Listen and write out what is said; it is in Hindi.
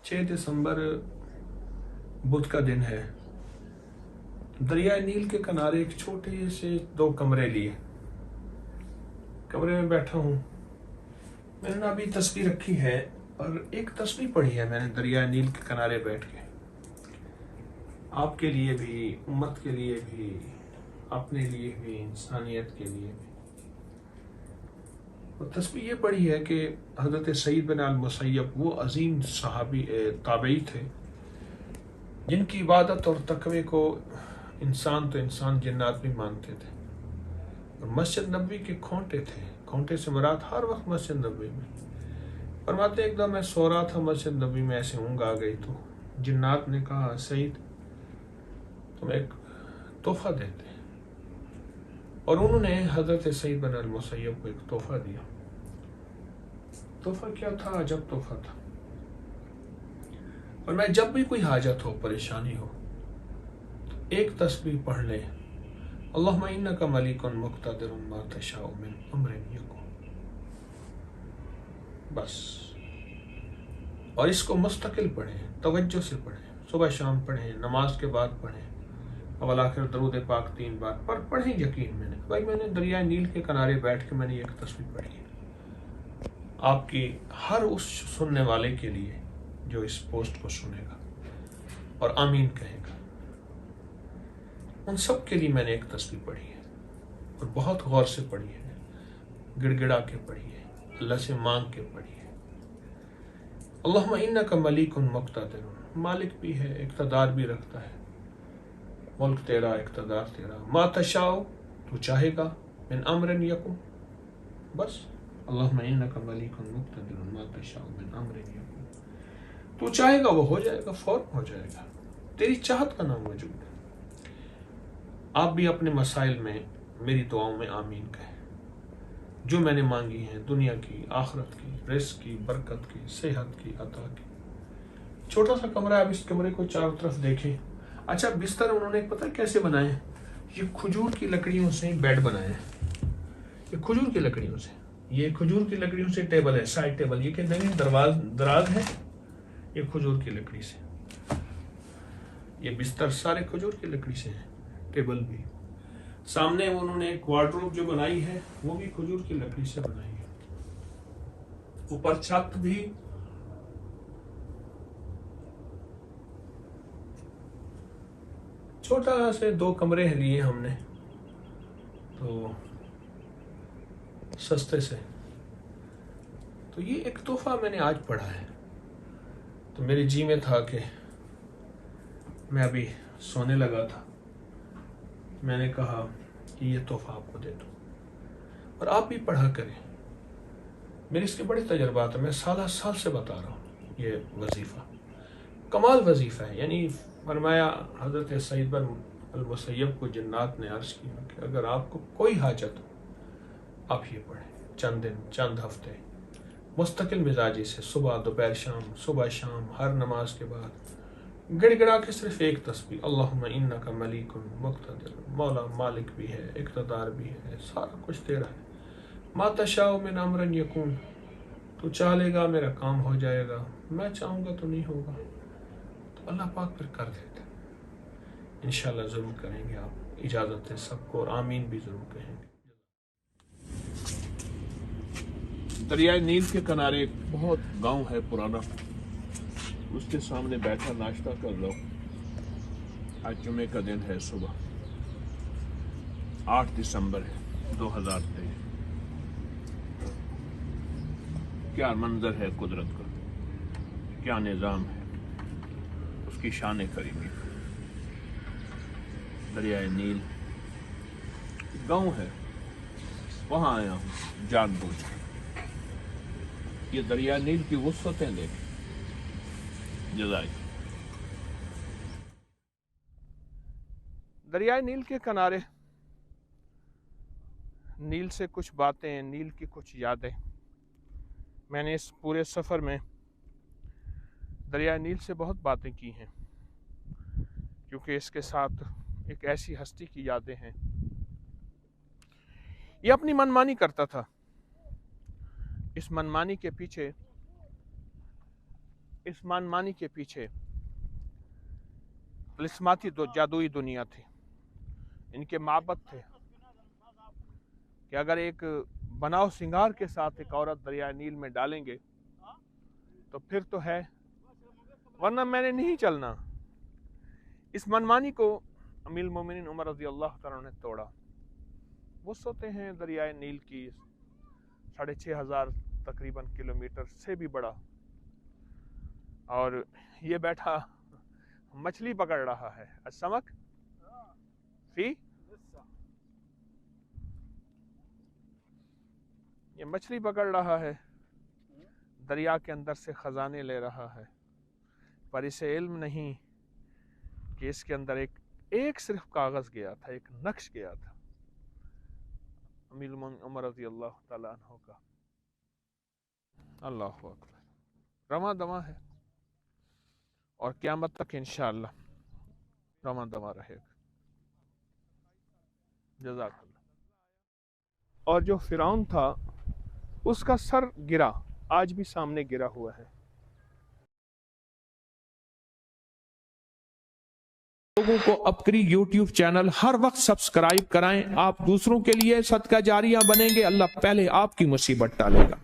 6 दिसंबर बुध का दिन है। दरिया नील के किनारे एक छोटे से 2 कमरे लिए, कमरे में बैठा हूँ। मैंने ना अभी तस्वीर रखी है और एक तस्वीर पढ़ी है मैंने दरिया नील के किनारे बैठ के, आपके लिए भी, उम्मत के लिए भी, अपने लिए भी, इंसानियत के लिए भी। और तस्वीर ये पढ़ी है कि हज़रत सईद बिन अल मुसय्यब वो अजीम सहाबी ताबई थे जिनकी इबादत और तकवे को इंसान तो इंसान जिन्नात भी मानते थे। और मस्जिद नबवी के खोंटे थे, खोंटे से मुराद हर वक्त मस्जिद नबवी में। फरमाते एकदम मैं सो रहा था मस्जिद नबवी में, ऐसे ऊँग आ गई तो जिन्नात ने कहा सईद तुम एक तोहफा देते। और उन्होंने हजरत सईद बिन अल मुसय्यब को एक तोहफा दिया। तोहफा क्या था? अजब तोहफा था। और मैं जब भी कोई हाजत हो, परेशानी हो, तो एक तस्बीह पढ़ ले, अल्लाहुम्मा इन्नका मलिकुन मुक़्तदिरुन मा तशाउ मिन अम्रिन यकुन, बस। और इसको मुस्तकिल पढ़ें, तवज्जो से पढ़ें, सुबह शाम पढ़ें, नमाज के बाद पढ़ें, अव्वल आखिर दरूद पाक 3 बार पर पढ़ें। यकीन मैंने दरिया नील के किनारे बैठ के मैंने एक तस्वीर पढ़ी है। आपकी हर उस सुनने वाले के लिए जो इस पोस्ट को सुनेगा और आमीन कहेगा, उन सब के लिए मैंने एक तस्वीर पढ़ी है और बहुत गौर से पढ़ी है, गिड़गिड़ा के पढ़ी है, अल्लाह से मांग के पढ़ी है। अल्लाहुम्मा इन्नका मलिकुन मुक़्तदिरुन, मालिक भी है, इक़्तिदार भी रखता है, मुल्क तेरा, इक़्तिदार तेरा। मा तशाउ, तू चाहेगा, मिन अम्रिन यकुन, बस। अल्लाहुम्मा इन्नका मलिकुन मुक़्तदिरुन मा तशाउ मिन अम्रिन यकुन, तू चाहेगा वो हो जाएगा, फौरन हो जाएगा, तेरी चाहत का नाम मौजूद है। आप भी अपने मसाइल में मेरी दुआओं में आमीन कहें। जो मैंने मांगी हैं दुनिया की, आखिरत की, रिज़्क़ की, बरकत की, सेहत की, अता की। छोटा सा कमरा है, आप इस कमरे को चारों तरफ देखें। अच्छा, बिस्तर उन्होंने पता है कैसे बनाए? ये खजूर की लकड़ियों से बेड बनाए हैं, ये खजूर की लकड़ियों से, ये खजूर की लकड़ियों से टेबल है, साइड टेबल, ये कहते हैं दराज है, ये खजूर की लकड़ी से। ये बिस्तर सारे खजूर की लकड़ी से है, टेबल भी। सामने उन्होंने एक वार्डरोब जो बनाई है वो भी खजूर की लकड़ी से बनाई है। ऊपर छत भी छोटा से 2 कमरे लिए हमने तो सस्ते से। तो ये एक तोहफा मैंने आज पढ़ा है, तो मेरे जी में था कि मैं अभी सोने लगा था, मैंने कहा कि ये तोहफा आपको दे दूं और आप भी पढ़ा करें। मेरे इसके बड़े तजर्बात हैं, मैं साल से बता रहा हूँ। ये वजीफ़ा कमाल वजीफ़ा है। यानी फरमाया हज़रत सईद बिन अल मुसय्यब को जन्नात ने अर्ज़ किया कि अगर आपको कोई हाजत हो आप ये पढ़ें, चंद दिन, चंद हफ्ते मुस्तकिल मिजाजी से, सुबह दोपहर शाम, सुबह शाम, हर नमाज के बाद गिड़गिड़ा के सिर्फ एक तस्बीह, अल्लाहुम्मा इन्नका मलिकुन मुक़्तदिरुन, मौला मालिक भी है, इक़्तिदार भी है, सारा कुछ तेरा है। मा तशाउ मिन अम्रिन यकुन, तू चाह लेगा मेरा काम हो जाएगा, मैं चाहूँगा तो नहीं होगा। तो अल्लाह पाक फिर कर देता है। इंशाअल्लाह ज़रूर करेंगे आप, इजाज़त है सबको, और आमीन भी ज़रूर कहेंगे। दरियाए नील के किनारे एक बहुत गांव है पुराना, उसके सामने बैठा नाश्ता कर लो। आज जुमे का दिन है, सुबह 8 दिसंबर है 2023। क्या मंजर है कुदरत का, क्या निज़ाम है, उसकी शान करीमी। दरियाए नील गांव है, वहाँ आया हूँ जानबूझ के। ये दरिया नील की वुसअतें देखें, जज़ाक। दरियाए नील के किनारे, नील से कुछ बातें, नील की कुछ यादें। मैंने इस पूरे सफ़र में दरिया नील से बहुत बातें की हैं, क्योंकि इसके साथ एक ऐसी हस्ती की यादें हैं। ये अपनी मनमानी करता था, इस मनमानी के पीछे इस मनमानी के पीछे तिलिस्माती जादुई दुनिया थी। इनके माबद थे कि अगर एक बनाव सिंगार के साथ एक औरत दरियाए नील में डालेंगे तो फिर तो है, वरना मैंने नहीं चलना। इस मनमानी को अमीरुल मोमिनीन उमर रज़ी अल्लाह तआला ने तोड़ा। वो सोते हैं दरियाए नील की 6,500 तकरीबन किलोमीटर से भी बड़ा, और ये बैठा मछली पकड़ रहा है। असमक फी, ये मछली पकड़ रहा है, दरिया के अंदर से खजाने ले रहा है, पर इसे इल्म नहीं कि इसके अंदर एक सिर्फ कागज गया था, एक नक्श गया था अमीरुल मोमिनीन उमर रज़ी अल्लाह तआला अन्हु का। अल्लाहु अकबर। रमा दमा है और क़यामत तक इंशाअल्लाह रमा दमा रहेगा। जज़ाकल्लाह। और जो फिरौन था उसका सर गिरा, आज भी सामने गिरा हुआ है। लोगों को अपनी YouTube चैनल हर वक्त सब्सक्राइब कराएं। आप दूसरों के लिए सदका जारिया बनेंगे, अल्लाह पहले आपकी मुसीबत टालेगा।